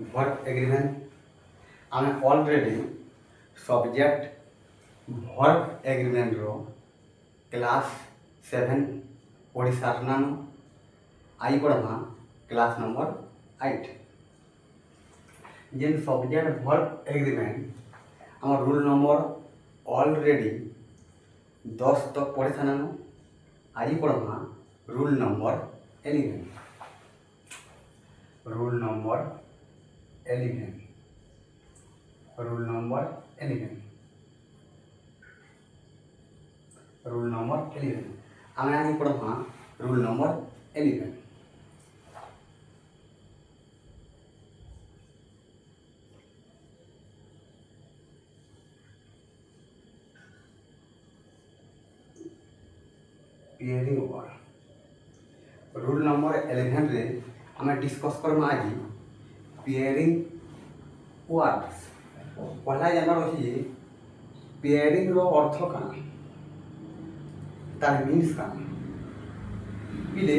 Work agreement आम already subject verb agreement रो class 7 पढ़ी सारनान आई पढ़मा क्लास नंबर 8 जेन सब्जेक्ट वर्क एग्रीमेंट आम रूल नंबर ऑलरेडी 10 तक पढ़ी सारनान आज पढ़मा rule number 11 rule number 11 rule number 11 rule number 11 आम आज पढ़मा rule number 11 pairing word rule number 11 रे आम डिस्कस करमा आज पेयरिंग वर्ड्स पहला जानवर अच्छे पेयरिंग रो अर्थ काना तार मीन्स काना पिले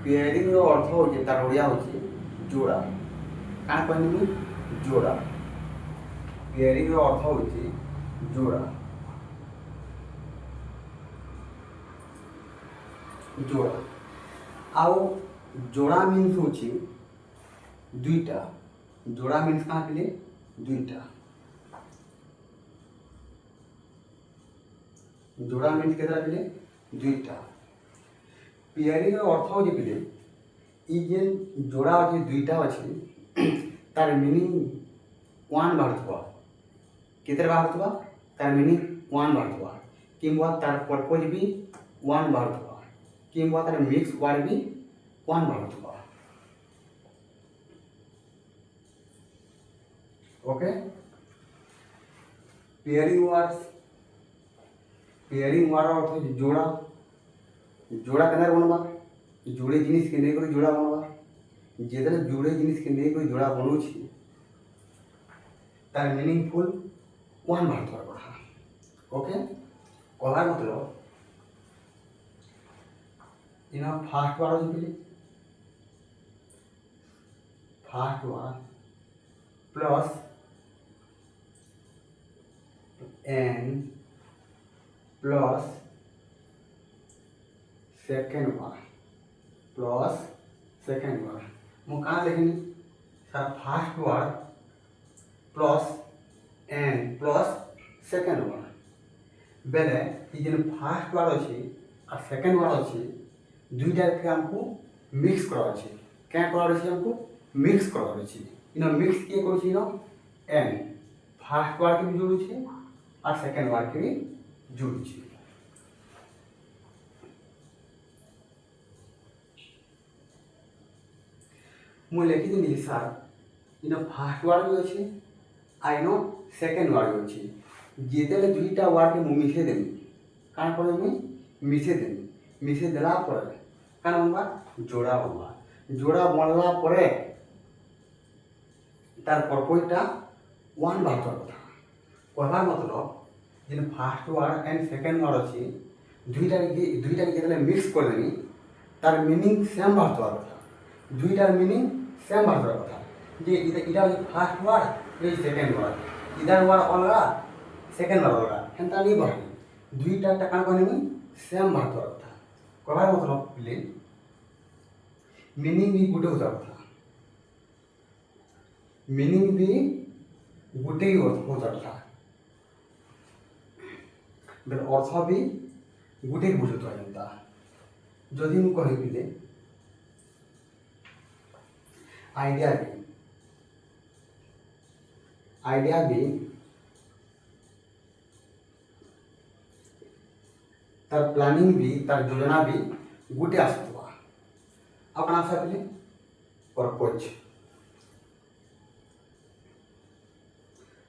पेयरिंग रो अर्थ होचे तार ओडिया होचे जोड़ा काना कहनी जोड़ा पेयरिंग रो अर्थ होचे जोड़ा जोड़ा आउ जोड़ा मीन्स होची दुईटा जोड़ा मीन्स कहाँ पिले दुईटा जोड़ा मीन्स केतरा पिले दुईटा पेयरिंग अर्थ हो पिले ई जेन जोड़ा अच्छे दुईटा अच्छे तार मीनिंग वन बाहर केतरा बाहर तार मीनिंग वन बाहर किंवा तार पर्पज भी वन बाहर किंवा तार मिक्स वर्ड भी वन बाहर ओके पेयरिंग वर्ड अर्थ जोड़ा जोड़ा के बनवा जोड़े जिनिस के नहीं जोड़ा बनवा जेदे जोड़े जिनिस के नहीं जोड़ा बनू तार मीनिंगफुल वन बाहर पड़ा ओके कहर मतलब इन फास्ट वर्ड अच्छे first word plus and plus second word मु कहाँ लिखनी sir first word plus and plus second word बेले ये फास्ट वर्ड अच्छे और सेकेंड वर्ड अच्छे दुईटा के हमको मिक्स करा अच्छे क्या करा अच्छे हमको मिक्स करा अच्छे इन मिक्स किए करुच्छे इन एन फास्ट वर्ड के भी जोड़ुछे और सेकेंड वर्ड के भी जोड़ुछे मुझे लिखी देनी सर इन फास्ट वर्ड भी अच्छे और इन सेकेंड वर्ड भी अच्छे जेते दुईटा वर्ड के मुझे मिसे देनी क्या कर मिसे देला क्या बनवा जोड़ा बनवा जोड़ा बनला तार पर्पजटा वन बाहर कथा कहवा मतलब जेन first word and second word अच्छे दुईटा के मिक्स कर देनी तार मीनिंग सेम बाहर कथा दुईटार मीनिंग सेम बाहर कथा जे इधर फास्ट वर्ड ये सेकेंड वर्ड इधर वर्ड अलग सेकेंड वर्ड अलग हेन्ता नहीं बाहर दुईटा क्या कहनी सेम बाहर कथा कहवा मतलब पिले मीनिंग भी गोटे होता कथा मीनिंग भी गोटे ही होता कथा अर्थ भी गोटे बुझुता जनता जदि मु कहि पिले आइडिया भी तार प्लानिंग भी तार योजना भी गोटे आसुवा अपना आशा पिले पर्पज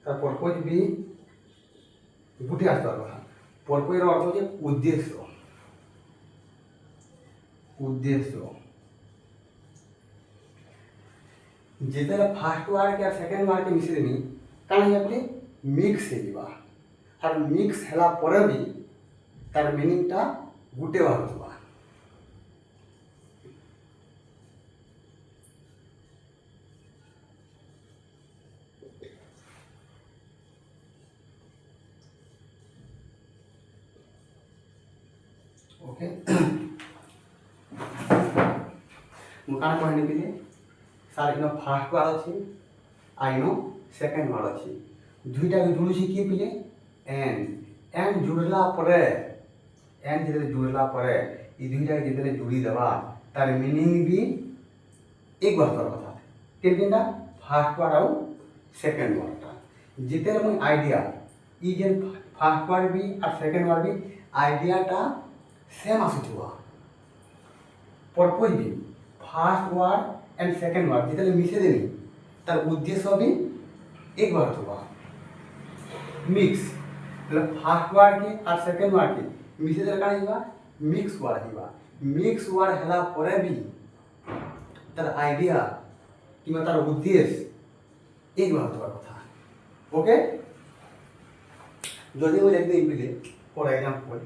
तार पर्पज भी गोटे आसुवा कथा पर्पज अर्थ होचे उद्देश्य जेते फास्ट वर्ड के सेकेंड वर्ड के मिसे देनी कारण ये मिक्स हो और मिक्स होला परे भी तार मीनिंगटा गोटे बाहर ओके ମୁଁ କାଣା କହିନି ପିଲେ ସାର୍ ଇନ ଫାର୍ଷ୍ଟ ୱାର୍ଡ ଅଛି ଆଉ ଇନ ସେକେଣ୍ଡ ୱାର୍ଡ ଅଛି ଦୁଇଟାকে ଜୁড়ୁଛି କିଏ ପିଲେ ଏନ୍ ଜୁড়ଲା ପରେ एन जितने जुड़ला पर ये दुईटा जितने जुड़ी देवा तार मीनिंग भी एक बार कर कथा केनकेनटा फर्स्ट वर्ड आउ सेकंड वर्डटा जितने मुई आइडिया ई जे फर्स्ट वर्ड भी और सेकंड वर्ड भी आइडियाटा सेम आसुथुवा पर्पज भी first word and second word जितने मिसे देनी तार उद्देश्य भी एक बार थुवा मिक्स मतलब फर्स्ट वर्ड के और सेकंड वर्ड के मिसे देला काण Hiba mix word Hiba mix word हला परे भी तार आइडिया किंवा तार उद्देश्य एक बार होता कथा ओके जदि मैं लिख दे पिले for example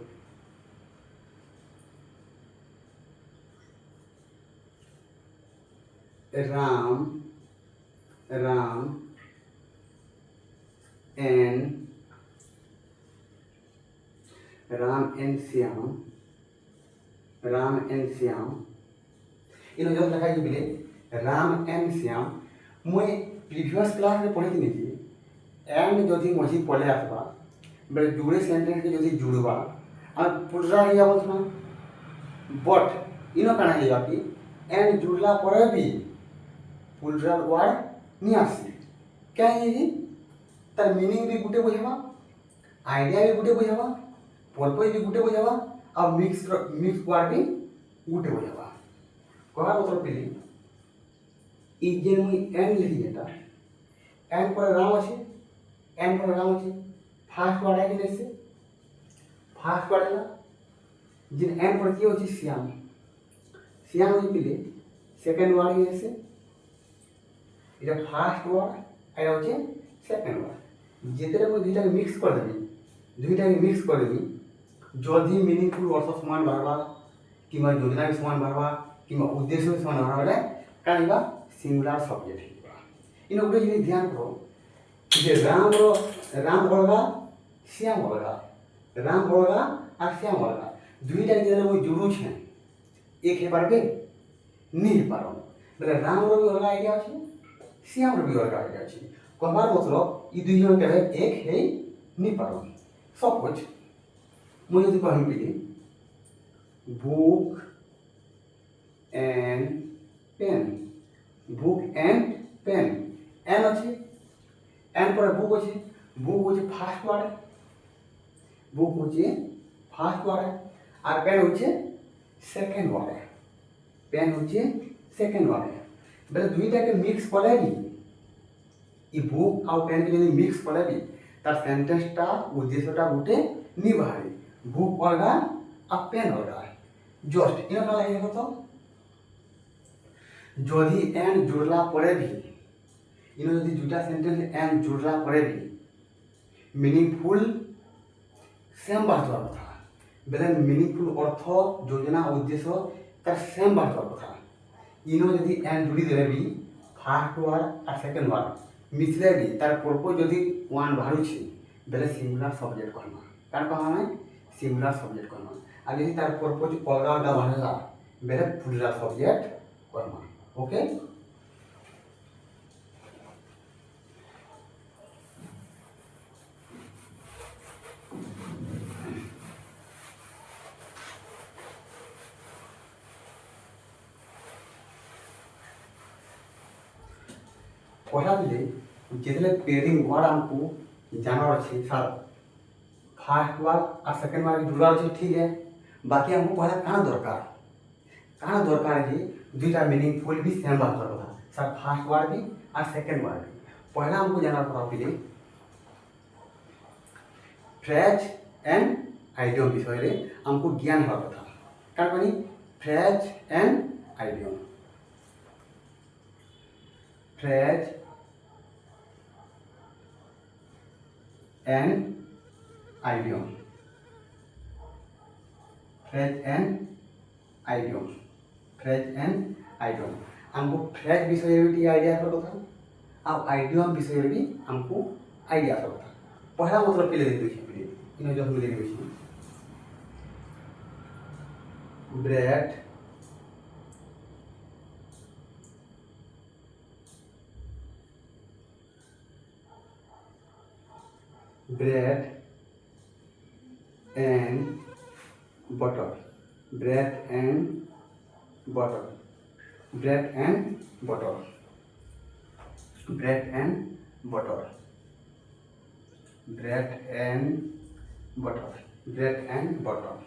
Ram and Shyam इन जो लिखा है बिले राम एंड श्याम मुई प्रीवियस क्लास में पढ़ी थी एंड जदि मझी पढ़े आसवा बेले जुड़े सेंटेंस के जदि जुड़वा आम पूरा ही बोलना बट इन काना है कि एंड जुड़ला पर भी पूरा वर्ड नहीं आसी क्या है तार मीनिंग भी गुटे बुझावा आइडिया भी गुटे बुझावा पर्पज भी गुटे बुझावा और मिक्स वर्ड भी गुटे बुझावा कहा मतलब पिली ई जे मुई एन लिखी जेटा एन पर राम अछि एन पर राम अछि फर्स्ट वर्ड है कि फर्स्ट वर्ड है जिन एन पर की अछि श्याम श्याम जी पिले सेकंड वर्ड है से इटा फर्स्ट वर्ड एटा अछि सेकंड वर्ड जेतरे को दुईटा मिक्स कर देबी दुईटा मिक्स कर देबी जदि मीनिंगफुल अर्थ समान बाहरवा किंवा योजना भी समान बाहरवा किंवा उद्देश्य भी समान बाहरवा कारण हिबा सिंगुलर सब्जेक्ट हिबा इन गोटे जिनिस ध्यान करो जे राम अलगा श्याम अलगा राम अलगा और श्याम अलगा दुईटा जेने वो जुड़ू छे एक हे पारबे नहीं पारो बोले राम रो भी अलग आइडिया अछि श्याम रो भी अलग आइडिया अछि कहबार मतलब ई दुई जन के एक है नहीं पारो सब कुछ मुझे यदि कहीं पिले बुक एंड पेन एन अच्छे एन पर बुक अच्छे बुक होचे फास्ट वर्ड बुक होचे फास्ट वर्ड और पेन होचे सेकंड वर्ड पेन होचे सेकंड वर्ड बेले दुईटा के मिक्स करे भी ई बुक और पेन के यदि मिक्स करे भी तार सेंटेंसटा उद्देश्यटा गुटे नि बाहरी बुक अलगा और पेन अलगा जस्ट इन का लगे तो जदि एन जुड़ला परे भी इन जदि दुटा सेंटेंस एन जुड़ला परे भी मीनिंगफुल सेम बात होवा कथा बेले मीनिंगफुल अर्थ योजना उद्देश्य तार सेम बात होवा कथा इन जदि एन जुड़ी देले भी फर्स्ट वर्ड और सेकंड वर्ड मिसले भी तार पर्पज जदि वन बाहरु छी बेले सिंगुलर सब्जेक्ट कहना कारण कहना सिंगुलर सब्जेक्ट कहना और यदि तार पर्पज अलग अलग बाहरला बेले प्लुरल सब्जेक्ट कहना ओके पहला दिले जितने पेयरिंग वर्ड हमको जानवर अच्छे सर फर्स्ट वर्ड और सेकंड वर्ड जुड़ा अच्छे ठीक है बाकी हमको पहला कहाँ दरकार है दुईटा मीनिंगफुल भी सेम बात करता सर फर्स्ट वर्ड भी और सेकंड वर्ड भी पहला हमको जानना पड़ा पहले फ्रेज एंड आइडियम विषय हमको ज्ञान होगा कथा कारण बनी phrase and idiom phrase and idiom हमको फ्रेज विषय भी आइडिया कर कथा और आइडियम विषय भी हमको आइडिया कर कथा पहला मतलब पहले देखते हैं इन जो हम लेके bread and butter, bread and butter, bread and butter, bread and butter, bread and butter, bread and butter,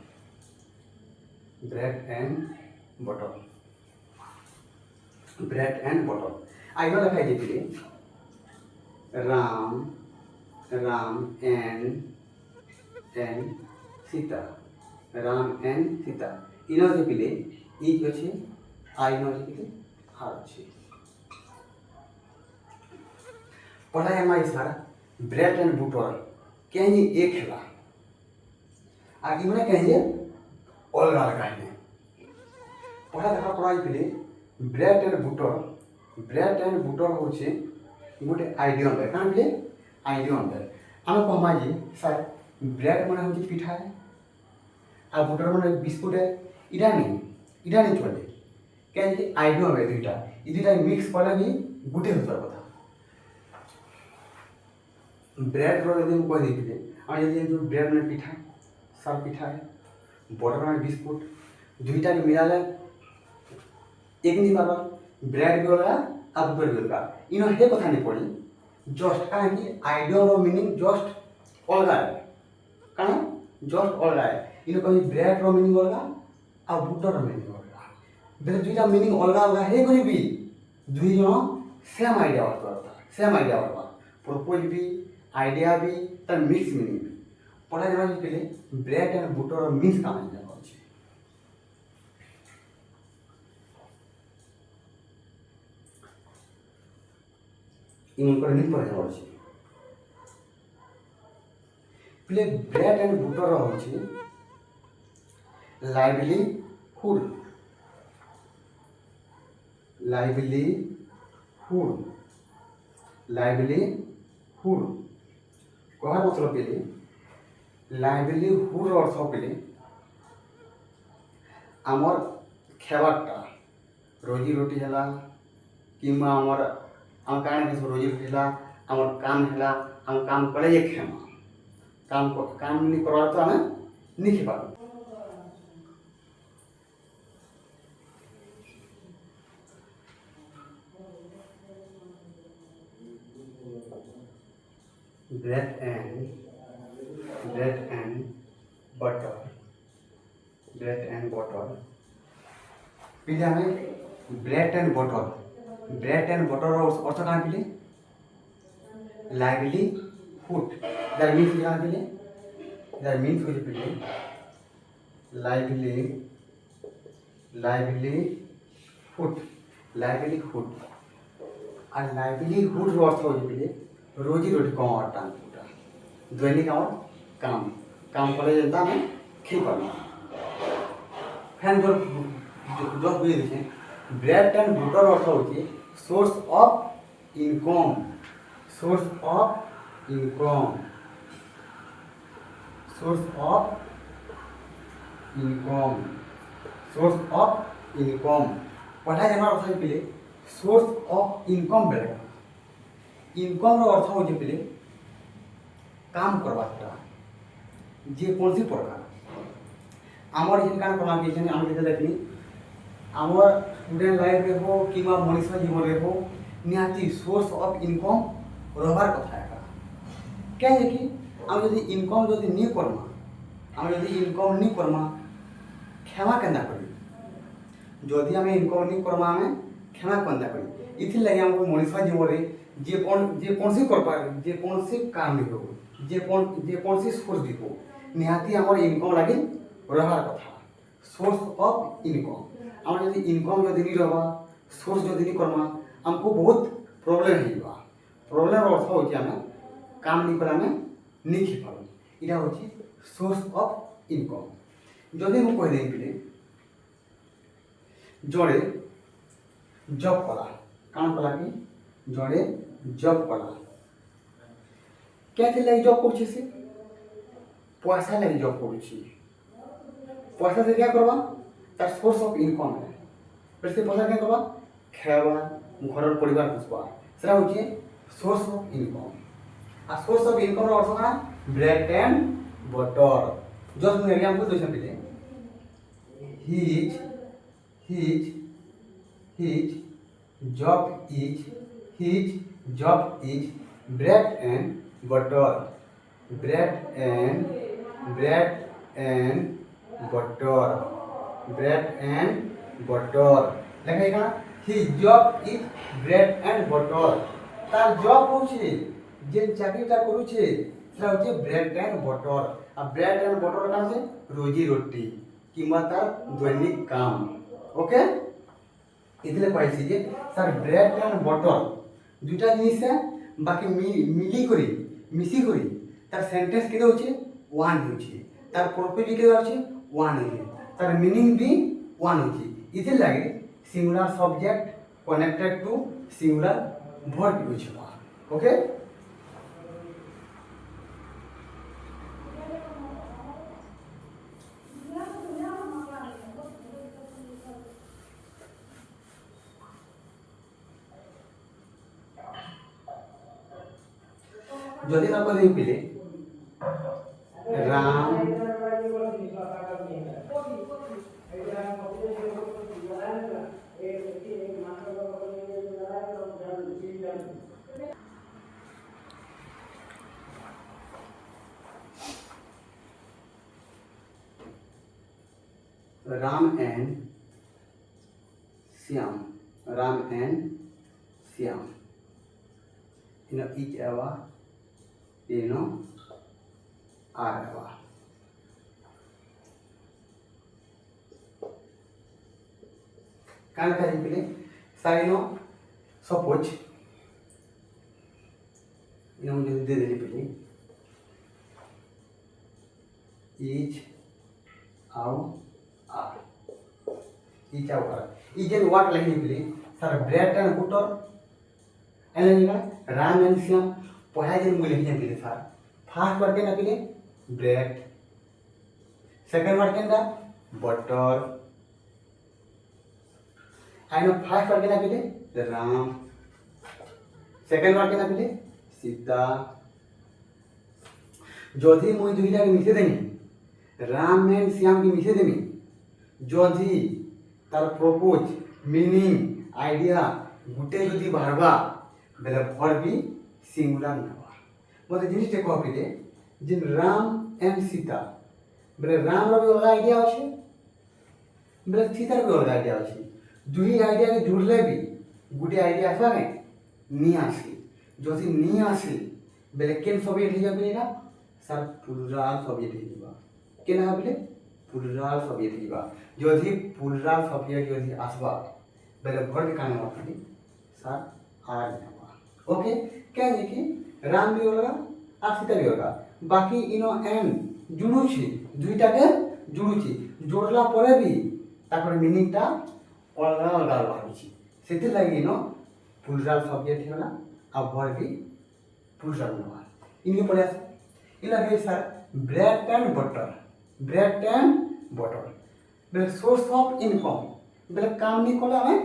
bread and butter, bread and butter. I know লেখা যেতে Ram and Sita, Ram and Sita. ইনো যে পিলে is আছে আর ইনো যে পিলে আর আছে पढ़ाई हमारी सर ब्रेड एंड बुटर कहीं एक खेला आगे मैंने कहीं अलग अलग कहीं पढ़ा देखा पढ़ाई पिले ब्रेड एंड बुटर होचे गोटे आइडिया अंदर कहाँ पिले आइडिया अंदर आम कहमा जे सर ब्रेड मैंने होचे पिठा है आ बुटर मैंने बिस्कुट है इटा नहीं चले कहीं आइडिया अंदर दुईटा मिक्स कले भी गोटे होता कथा ब्रेड रो यदि कह देते और यदि जो ब्रेड में पिठा सब पिठा है बटर में बिस्कुट दुईटा मिलाले एक नहीं बार ब्रेड भी होगा और बुटर भी होगा इनो हे कथा नहीं पड़ी जस्ट कहीं आइडिया और मीनिंग जस्ट अलग है कहीं जस्ट अलग है इनो कहीं ब्रेड रो मीनिंग अलग और बुटर रो मीनिंग अलग बेले दुईटा मीनिंग अलग अलग है कोई भी दुई जन सेम आइडिया होता प्रपोज भी आइडिया भी तर मिक्स मीनिंग भी पढ़ा जाना के लिए ब्रेड एंड बुटर और मिक्स काम है इनको नहीं पढ़ा जाना प्ले ब्रेड एंड बुटर होची लाइवलीहुड कह मतलब पेले लाइवलीहुड अर्थ पेले आमर खेबारटा रोजी रोटी है कि आमर आम कारण रोजी रोटी है आमर काम है आम काम करे खेमा काम नहीं करवार तो आम नहीं खेपा bread and butter पीले हमें ब्रेड एंड बटर अर्थ कहाँ पीले लाइवलीहुड दैट मीन्स कहाँ पीले दैट मीन्स हो पीले लाइवलीहुड और लाइवलीहुड अर्थ हो पीले रोजी रोटी कम टाइम दैनिक काम करे जनता में खी पाना फैन जो बुझे देखें ब्रेड एंड बुटर अर्थ होची सोर्स ऑफ इनकम पढ़ा जाना अर्थ पीले सोर्स ऑफ इनकम बेले इनकम अर्थ हो पीले काम करवाटा जे कौन सी प्रकार आमर ये काम करवा के आम देखनी आमर स्टूडेंट लाइफ रे हो कि मनुष्य जीवन रे हो निहाती सोर्स ऑफ इनकम रहबार कथा है कहीं कि आम यदि इनकम जदि नहीं करमा क्षमा केना करी जदि आम इनकम नहीं करमा आम क्षमा केना करी इथि लगे हमको मनुष्य जीवन रे जे कौन सी काम भी हो जे कौन सी सोर्स भी हो निहाती आमर इनकम लगे रहार कथा सोर्स ऑफ इनकम आम जब इनकम जब नहीं रहा सोर्स जब नहीं करमा हमको बहुत प्रॉब्लम अर्थ हो काम नहीं कला नहीं खी पार यहाँ हूँ सोर्स ऑफ इनकम जदि मुझे कहीदे पिले जड़े जॉब कला कौन कला कि जड़े जॉब कला क्या लगे जॉब कर पैसा लगे जॉब कर पैसा से क्या करवा তার সোর্স অফ ইনকম বেশি পয়সা কেন করবা খাওয়া ঘরের পরিবার পুষবা সেটা হচ্ছে সোর্স অফ ইনকম আর সোর্স অফ ইনকম অর্থ কানা ব্রেড এন্ড বটর জস্ট ମୁଁ ଏକ୍ଜାମ୍ପଲ୍ ଦେଉଛେ ପିଲେ his his job is bread and butter bread and butter bread and butter লেখা এখানে his job is bread and butter তার জব হচ্ছে যে চাকরিটা করুছে সেটা হচ্ছে ব্রেড এন্ড বটর আর ব্রেড এন্ড বটর কাজ হচ্ছে রোজি রুটি কিংবা তার দৈনিক কাম ওকে এদিকে পাইছি যে স্যার ব্রেড এন্ড বটর দুইটা জিনিস বাকি মিশি করি তার সেন্টেন্স কেটে হচ্ছে ওয়ান হচ্ছে তার প্রপার্টি কেটে হচ্ছে ওয়ান হচ্ছে তার মিনিং বি ওয়ান হচ্ছে ইতির লাগে singular subject connected to singular verb use হওয়া ওকে যদি না করে পিলে Ram Ram and Shyam. Each hour, are hour. Kind of simply, suppose, each hour. each hour each and what line play sir bread and butter and ram and syam पढ़ाई दिन मुझे लिखने के लिए सर फर्स्ट वर्ड के ना के लिए ब्रेड सेकंड वर्ड के ना बटर एंड फर्स्ट वर्ड के ना के लिए राम सेकंड वर्ड के ना के लिए सीता जोधी मुझे दुईटा के मिसे देंगे राम एंड श्याम की मिसे देंगे जोधी तार प्रपोज मीनिंग आइडिया गुटे যদি বাড়বা বেলে ভার্ব সিঙ্গুলার নেবা মতে জিনিসটা কপিলে যে রাম এন্ড সীতা বেলে রাম র অলগা আইডিয়া আছে বেলে সীতার অলগা আইডিয়া আছে দুই আইডিয়া কে জুড়লে বি গুটে আইডিয়া আসবা কে নি আসি যদি নি আসি বেলে কেন সবজেক্ট হয়ে যাবে এটা স্যার প্লুরাল সবজেক্ট হয়ে যাবে কেন হবে प्लुराल सब्जेक्ट हिबा जोधी प्लुराल सब्जेक्ट जोधी आसबा बेले वर्ड काने होती सर आ जावा ओके क्या है कि राम भी होगा और सीता भी होगा बाकी इनो एन जुड़ुछि दुईटाके जुड़ुछि जोड़ला परे भी तापर मीनिंगटा अलगा अलगा बाहरुछि सेति लागि इनो प्लुराल सब्जेक्ट होला और वर्ड भी प्लुराल होगा इनके परे इला है सर ब्रेड एंड बटर बेले सोर्स ऑफ इनकम बेले काम नहीं कले हमें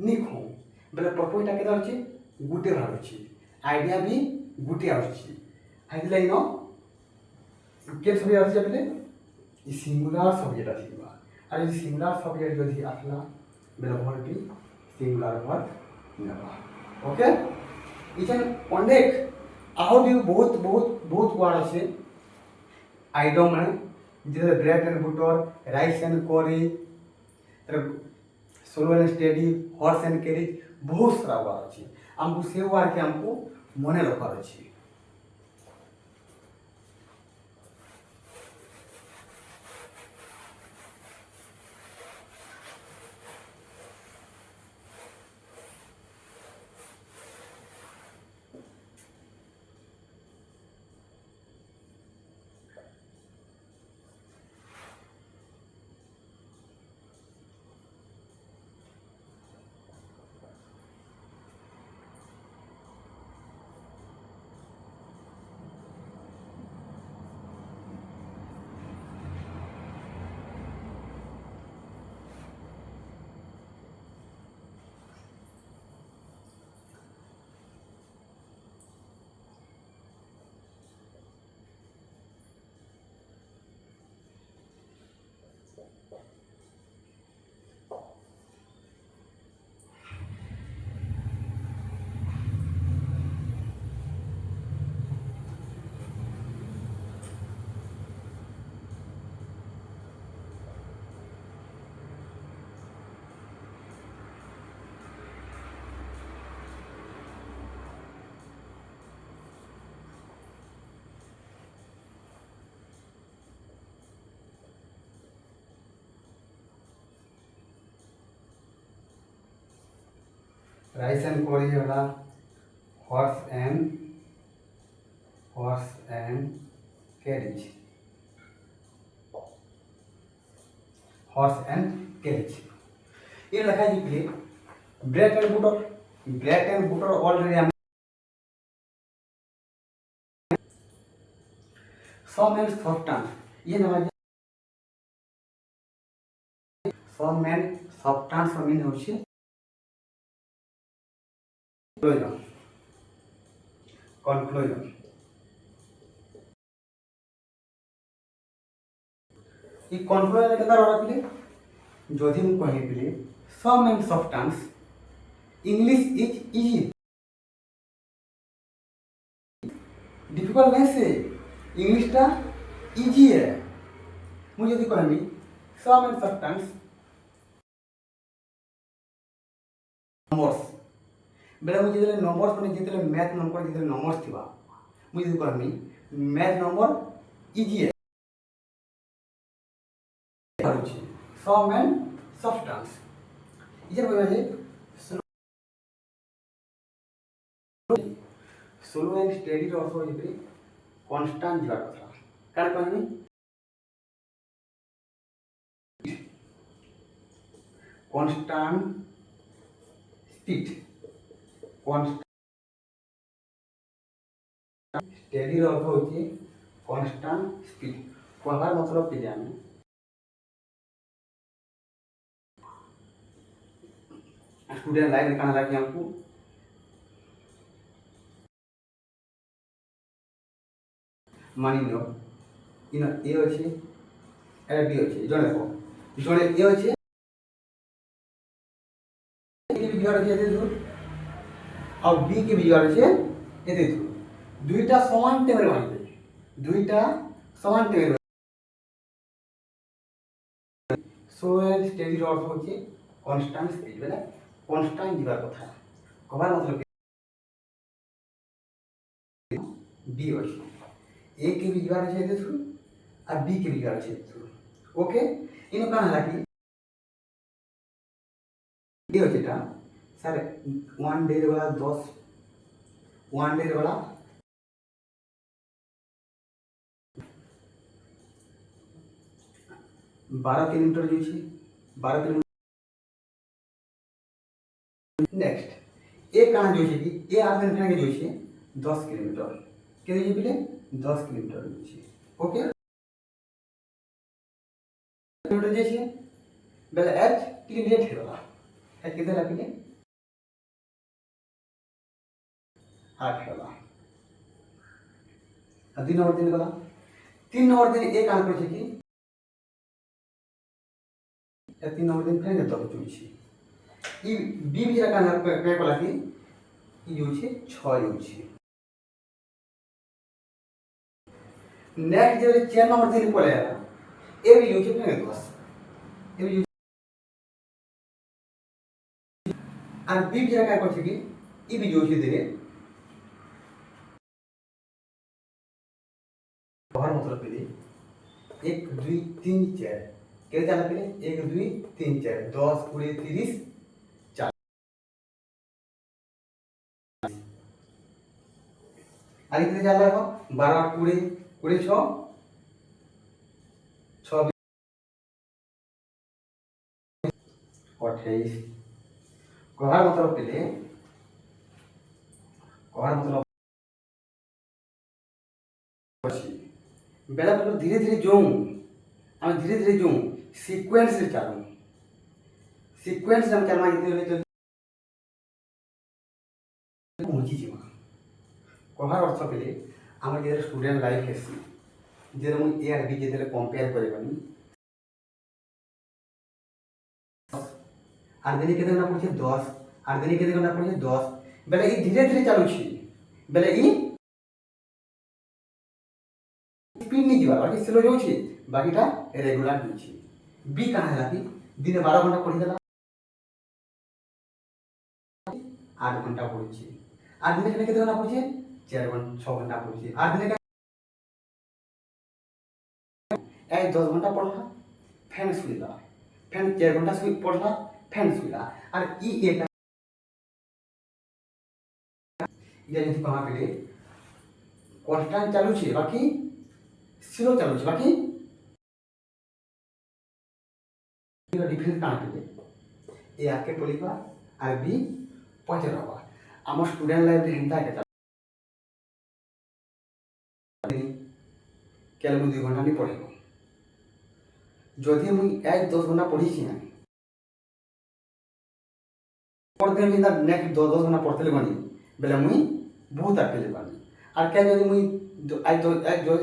निखू बेले प्रपोजटा केदा होछि गुटे भाबुछि आइडिया भी गुटे आछि हाइला इनो के सब्जेक्ट आछि बेले इ सिंगुलर सब्जेक्ट आछिबा और इ सिंगुलर सब्जेक्ट जदि आसला बेले वर्ब भी सिंगुलर वर्ब नेबा ओके इछन अनेक आउ भी बहुत वर्ड আছে आइटम है जैसे bread and butter rice and curry slow and steady horse and carriage बहुत सारा वर्ड अच्छे हमको से वर्ड के हमको मन रखार अच्छे রাইস অ্যান্ড করি হলা horse and carriage, horse and carriage. ये লেখা আছে ব্রেড অ্যান্ড বুটর অলরেডি আমি सम एंड सफ्टांस ये ना सम एंड सफ्टांस मीन होचे कनक्लूजन ये कनक्लूजन केता रखले जदि मु कहि sum and substance English is easy difficult नहीं से इंग्लिश टा इजी है मुझे यदि कहमी सम एंड सफ्टांस नंबर्स बेले मुझे जले नंबर्स माने जितले मैथ नंबर जितले नंबर्स थिबा मुझे यदि कहमी मैथ नंबर इजी है सम एंड सफ्टांस इजे बोले स्लो एंड स्टेडी रो अर्थ होइबे कांस्टेंट जीवा कथा कान कहनी कांस्टेंट स्पीड स्टेडी रो अर्थ होची कांस्टेंट स्पीड कहबार मतलब कि जाने स्टूडेंट लाइफ में काना लागी हमको मानी लो इन ए अछि ए बी अछि जने देखो जने ए अछि ए के बिगाड़ अछि एते दूर और बी के बिगाड़ अछि एते दूर दुईटा समान टेबल बांधबे दुईटा समान टेबल सो एंड स्टेडी रो अर्थ होछि कांस्टेंट स्पीड बेला कांस्टेंट जीवा कथा कहबार मतलब बी अछि ए के भी बिगाड़ छै थ्रू और बी के बिगाड़ छै थ्रू ओके इनो कान हला कि ये होचेटा सर 1 डे वाला 10 1 डे वाला 12 किलोमीटर जो छै 12 किलोमीटर नेक्स्ट ए कान जो छै कि ए आदमी के जो छै 10 किलोमीटर के जे बिले 10 किलोमीटर छै ओके किलोमीटर जे छै बेले एच किलोमीटर हेला एच केते लागिले 8 हेला आ 3 नंबर दिन गला 3 नंबर दिन एक आंक छै कि 3 नंबर दिन फेर तो चुई छै ई बी भी का ना के कला कि ई जो छै 6 जो छै नेक्स्ट जो 4 नंबर दिन पड़े ए भी जो छै फेर 10 ए भी আর বি যেটা কাজ করছে কি ই বি যোগ দিলে बाहर मतलब पेले 1 2 3 4 के जाला पेले 1 2 3 4 10 20 30 40 আর কিতে जाला को 12 20 26 26 28 कहर मतलब पेले कहर मतलब बेला बेला धीरे धीरे जो हम धीरे धीरे जो सीक्वेंस रे चालू सीक्वेंस हम चलमा इते तो पहुंची जीवा कहर अर्थ पेले हमर जे स्टूडेंट लाइफ हेसी जे हम ए आर बी जे कंपेयर करबनी আর দিনে কেতে না পড়ছে 10 আর দিনে কেতে না পড়ছে 10 বেলা ই ধীরে ধীরে চালুছি বেলা ই स्पीड नहीं जीवा बाकी स्लो जाउछि बाकीटा रेगुलर होछि बी कहा है कि दिन 12 घंटा पढ़ि देला 8 घंटा पढ़छि आ दिन केते घंटा पढ़छि 4 घंटा 6 घंटा पढ़छि आ दिन ए 10 घंटा पढ़ला फैन सुइला फैन 4 घंटा सुइ पढ़ला फैन सुइला और ई एक ଯେମିତି କଣା ପିଲେ କନଷ୍ଟାଣ୍ଟ ଚାଲୁଛି ବାକି ସ୍ଲୋ ଚାଲୁଛି ବାକି डिफरेंस काना पिले ए आके बोलिबा आर बी पहुंचे रहबा आम स्टूडेंट लाइफ रे हेंता के केल मु 2 घंटा नहीं पढ़ेबो जदि मु 1-10 घंटा पढ़ी छी ना पढ़ दे भी नेक्स्ट 10 घंटा पढ़ते बनी बेले मुई बहुत आगे ले पानी आर के जदि मुई आज जो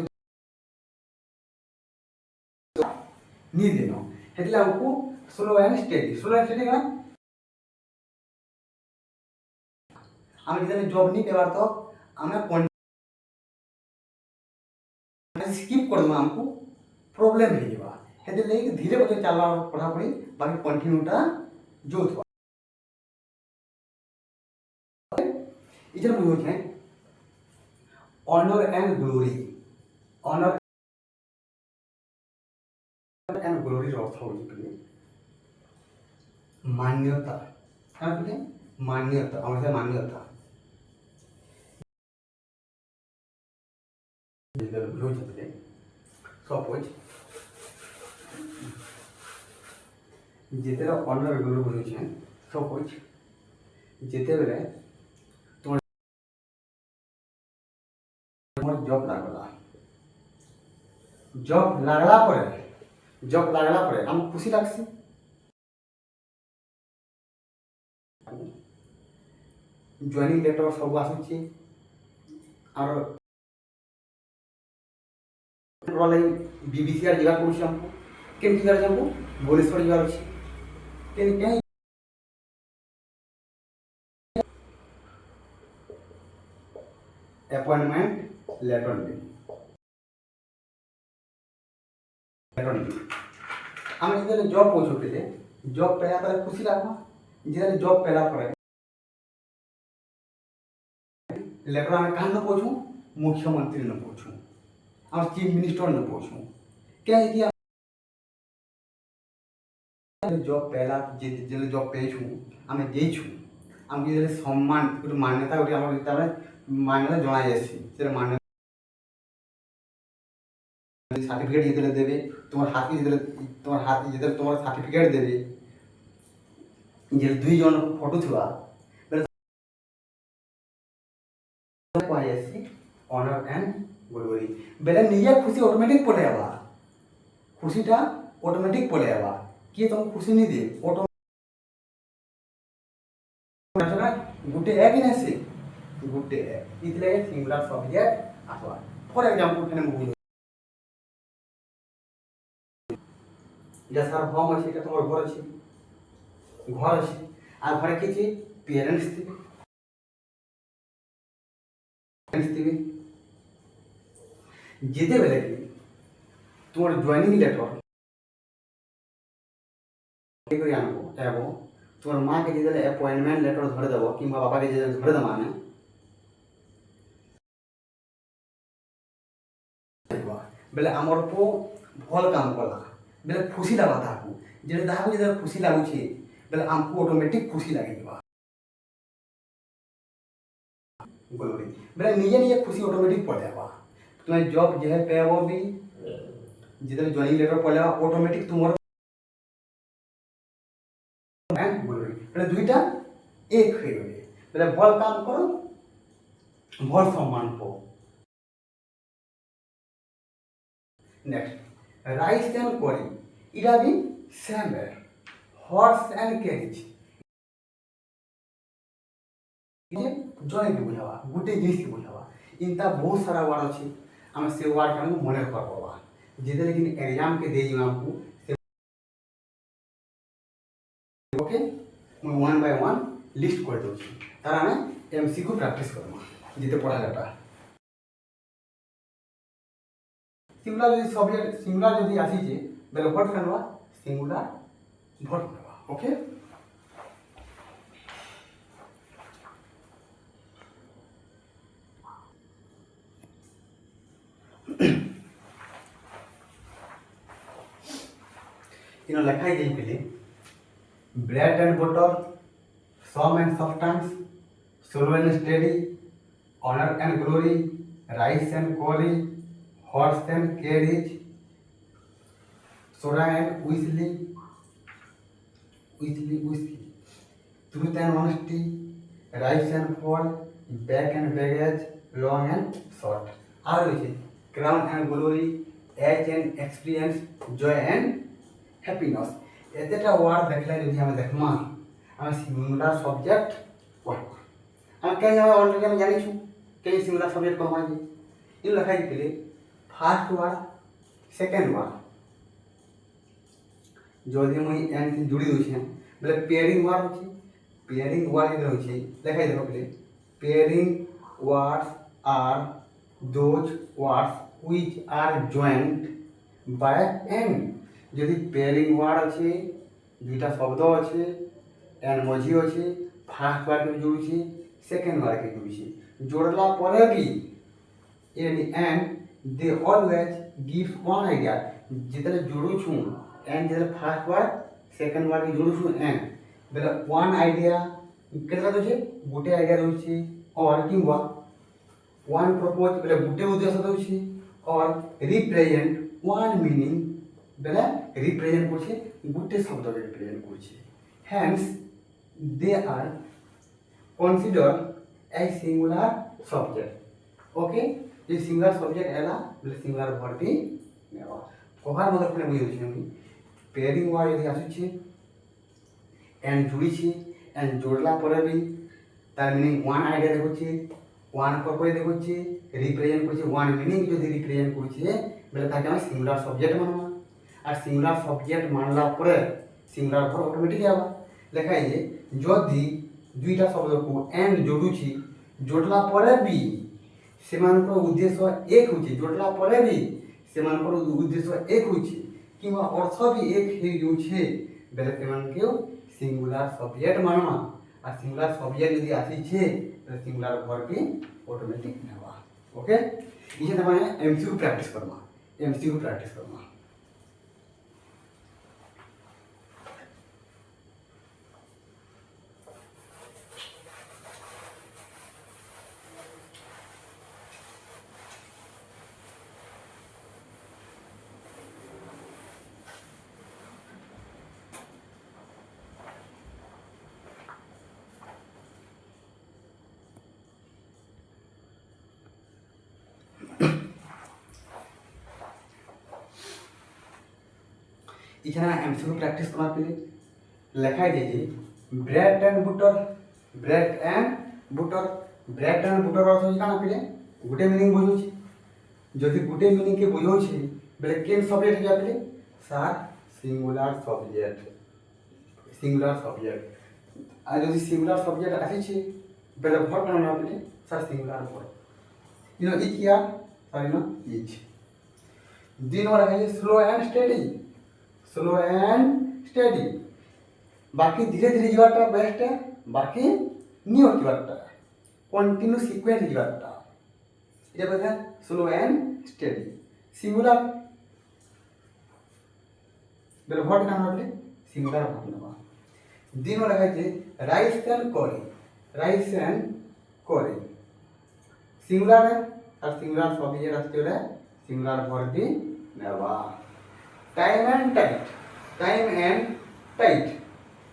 नी देनो हेतले हमको स्लो एंड स्टेडी का हम जितने जॉब नहीं पेवार तो हमें स्किप कर दमा हमको प्रॉब्लम हो जावा हेतले धीरे बजे चलवा पढ़ा पड़ी बाकी कंटिन्यूटा जो थवा इधर हम होते हैं honour and glory honour and glory अर्थ होची मान्यता क्या बोले मान्यता हमारे मान्यता सपोज जितेरा ऑनर ग्लोरी बोलुछे सपोज जिते बेले तुम जॉब लागला जॉब लागला परे हम खुशी लागसी जॉइनिंग लेटर सब आसुची और बीबीसी आर जगह पड़ुछि हमको केन जगह हमको भुवनेश्वर जगह अछि केन केन अपॉइंटमेंट लेटर में हम इधर जॉब पहुंचो के जॉब पेला पर खुशी लागबा जिधर जॉब पेला पर लेटर में कहाँ न पहुँचू मुख्यमंत्री न पहुँचू और चीफ मिनिस्टर न पहुँचू क्या है कि जॉब पहला जिले जॉब पेछू आम देछू आम सम्मान गोटे मान्यता गोटे आम मान्यता जना जासी से मान्यता सर्टिफिकेट जिते देवे तुम हाथ जिते तुम सर्टिफिकेट देवे जे 2 जन photo Thua honour and glory बेले निजे खुशी ऑटोमेटिक पलेवा खुशीटा ऑटोमेटिक पलेवा कि तुम खुशी नहीं दे ऑटो गुटे एक ही नसे गुटे एक इतले सिंगुलर सब्जेक्ट आसवा फॉर एग्जांपल कने मुगु जैसा होम अछि के तोर घर अछि आ घरे के छी पेरेंट्स थी जिते बेले कि तुम जॉइनिंग लेटर एगो तुम माँ के जिते अपॉइंटमेंट लेटर धरे देव कि बाबा के जिते धरे देव आने बेले आमर को भल काम कला बेले खुशी लगा ताकू जे ताकू जे खुशी लागुची बेले हमको ऑटोमेटिक खुशी लागे ग्लोरी बेले निजे खुशी ऑटोमेटिक पड़ेगा तुम्हें जॉब जे पेबो भी जिधर जॉइनिंग लेटर पड़ेगा ऑटोमेटिक तुम्हारा एंड ग्लोरी बेले दुईटा एक हो गए बेले भल काम करो भल सम्मान पो नेक्स्ट राइस एंड करी इरा भी सेम है हॉर्स एंड कैरिज ये जॉय के बुझावा गुटे जिनिस के बुझावा इनता बहुत सारा वर्ड अछि हम से वर्ड के मन कर पावा जिते लेकिन एग्जाम के देई हमको ओके मैं 1 बाय 1 लिस्ट कर दो तारा में एमसीक्यू प्रैक्टिस करमा जिते पढ़ा जाता सिंगुलर यदि सब्जेक्ट सिंगुलर यदि आसी जे बेले व्हाट करवा सिंगुलर व्हाट करवा ओके इन लिखाई जाई पहले bread and butter sum and substance slow and steady honor and glory, rice and curry, horse and carriage, soda and whiskey, truth and honesty, rise and fall, back and baggage, long and short. আর রয়েছে crown and glory, age and experience, joy and happiness. এতেটা word দেখলে যদি আমি দেখমা আমি singular subject পড়ব আমি কেন already আমি জানিছু কেন সিঙ্গুলার সবজেক্ট কম আছে ইন লেখা দিলে ফার্স্ট ওয়ার্ড সেকেন্ড ওয়ার্ড যদি মুই এন জুড়ি দউছি বলে পেয়ারিং ওয়ার্ড হচ্ছে পেয়ারিং ওয়ার্ড এর হচ্ছে লেখাই দেখো বলে পেয়ারিং ওয়ার্ডস আর those words which are joined by and যদি পেয়ারিং ওয়ার্ড আছে দুইটা শব্দ আছে এন মঝি আছে ফার্স্ট ওয়ার্ডকে জুড়ুছি সেকেন্ড ওয়ার্ডকে জুড়ুছি জোড়লা পরে বি এন এন they always gives one idea যেতলে জুড়ুছু এন যেতলে ফার্স্ট ওয়ার্ড সেকেন্ড ওয়ার্ডকে জুড়ুছু এন বেলে ওয়ান আইডিয়া কেতলা দউছে গোটে আইডিয়া দউছি অর কিংবা ওয়ান প্রপোজ বেলে গোটে উদ্দেশ্য দউছি অর রিপ্রেজেন্ট ওয়ান মিনিং বেলে রিপ্রেজেন্ট করছে গোটে শব্দকে রিপ্রেজেন্ট করছে hence they are consider a singular subject okay যে সিঙ্গুলার সবজেক্ট এলা বলে সিঙ্গুলার ভর্বটি নেওয়া কভার মতো করে বুঝে দিচ্ছি আমি পেয়ারিং ওয়ার্ড যদি আসুছে এন জুড়িছি এন জোড়লা পরে বি তার মিনিং ওয়ান আইডিয়া দেখুছি ওয়ান পরে দেখুছি রিপ্রেজেন্ট করছে ওয়ান মিনিং যদি রিপ্রেজেন্ট করছে বলে তাকে আমি সিঙ্গুলার সবজেক্ট মানবা আর সিঙ্গুলার সবজেক্ট মানলা পরে সিঙ্গুলার ভর্ব অটোমেটিক যাবা লেখা যে যদি দুইটা শব্দକୁ এন্ড जोड़ुछि जोड़ला परे भी सेमानकर उद्देश्य एक होछि जोड़ला परे भी सेमानकर उद्देश्य एक होछि किंवा अर्थ भी एक हे जोछे बेले सेमान के सिंगुलर सब्जेक्ट मानवा आ सिंगुलर सब्जेक्ट यदि आसी छे तो सिंगुलर वर्ब भी ऑटोमेटिक नेवा ओके इसे तमाने एमसीक्यू प्रैक्टिस करमा एमसीक्यू प्रैक्टिस करमा इतना एमसीक्यू प्रैक्टिस करना पड़े लेखा दीजिए bread and butter bread and butter अर्थ होची काना पड़े गोटे मीनिंग बुझुची जदि गोटे मीनिंग के बुझौछि बेले केन सब्जेक्ट जा पड़े सर सिंगुलर सब्जेक्ट आ जदि सिंगुलर सब्जेक्ट आसी छी बेले वर्ब काना पड़े सर सिंगुलर वर्ब इज या सर इज दिन वाला है स्लो एंड स्टेडी बाकी धीरे धीरे जीवाटा बेस्ट है बाकी नियर जीवाटा कंटिन्यू सीक्वेंस जीवाटा ये बोलते हैं स्लो एंड स्टेडी सिंगुलर बेले व्हाट नाम बोले सिंगुलर भाग नवा दिन वाला है राइस एंड करी सिंगुलर है और सिंगुलर सब्जेक्ट आते हैं सिंगुलर वर्ब भी नेवा time and tide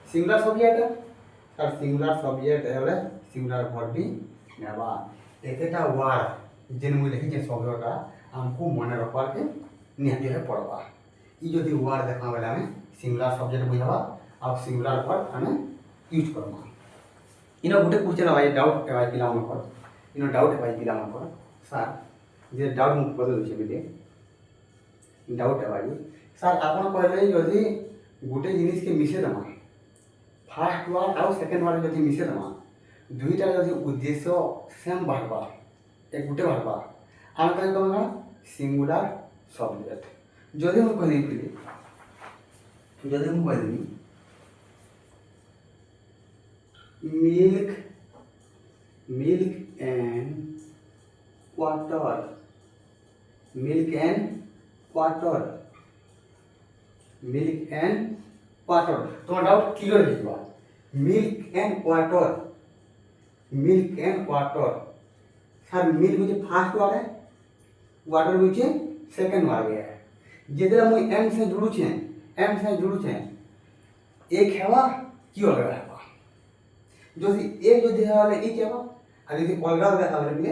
singular subject और सिंगुलर सब्जेक्ट है सिंगुलर वर्ब भी नेवा एतेटा वार्ड जेन मुई लिखि जे शब्दटा हमको मन रखवा के निहाती है पड़वा ई जदि वार्ड देखा बेले हमें सिंगुलर सब्जेक्ट बुझावा और सिंगुलर वर्ब हमें यूज करवा इनो गोटे क्वेश्चन आइ डाउट एवाई पिला मनकर इनो डाउट एवाई पिला मनकर सर जे डाउट मु बदल छै बेले डाउट एवाई सर आपन कहले यदि गोटे जिनिस के मिसे दमा फास्ट वार्ड और सेकंड वार्ड यदि मिसे दमा दुईटा यदि उद्देश्य सेम बाहरबा एक गोटे बाहरबा हम कहीं कहना सिंगुलर सब्जेक्ट जदि हम कहली milk and water milk and water तुम्हारा डाउट क्लियर हो milk and water sir milk हूँ फास्ट वार्ड है, वाटर हूँ सेकेंड वार्ड है। जितने मुझे एम से जुड़ू छे एक हेवा कि अलग हेवा जो एक जो देहा वाले एक हेवा और यदि अलग अलग हेवा बोले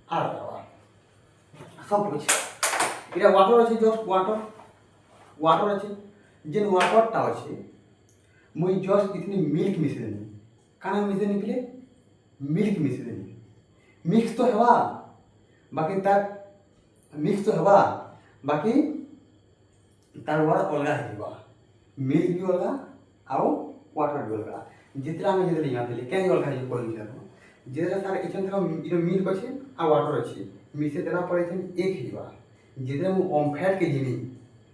आर हेवा सब कुछ इटा वाटर अच्छे जस्ट वाटर अच्छे जेन वाटरटा अच्छे मुई जस्ट इतनी मिल्क मिसे देनी काना मिसे निकले मिल्क मिसे देनी मिक्स तो हेवा बाकी तार मिक्स तो हेवा बाकी तार वार अलग हेवा मिल्क भी अलग आउ वाटर भी अलग जितना आम जितने यहाँ देली क्या अलग है कोई नहीं जितना तार इचन थोड़ा मिल्क अच्छे आ वाटर अच्छे मिसे देला पर एक हेवा जितने मु ओमफेट के जिनी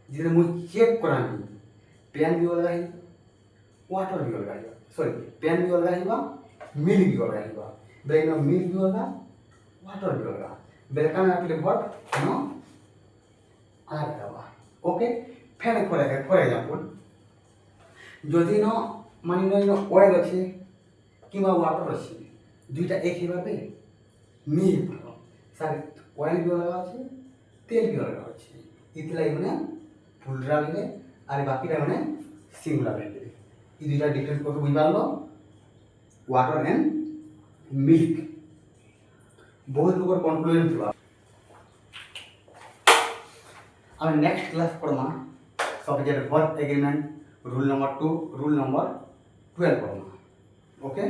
जितने मु चेक करानी पेन भी अलग है वाटर भी अलग है सॉरी पेन भी अलग है मिल्क भी अलग है बेनो मिल्क भी अलग वाटर भी अलग बेलका में आपले भट नो आर हेवा ओके फेर फॉर एग्जांपल যদি ন মানি নয় অয়েল আছে কিংবা ওয়াটার আছে দুইটা এক হিসাবে মিল ভালো স্যার অয়েল भी अलग আছে তেল भी अलग আছে ইতলাই মানে ফুলরা মিলে আর বাকিটা মানে সিঙ্গুলার মিলে এই দুইটা ডিফারেন্স কত বুঝ পারলো ওয়াটার এন্ড মিল্ক বহুত লোকের কনক্লুশন ছিল আমি নেক্সট ক্লাস পড়মা subject verb agreement rule number 2 rule number 12 पढ़ना ओके।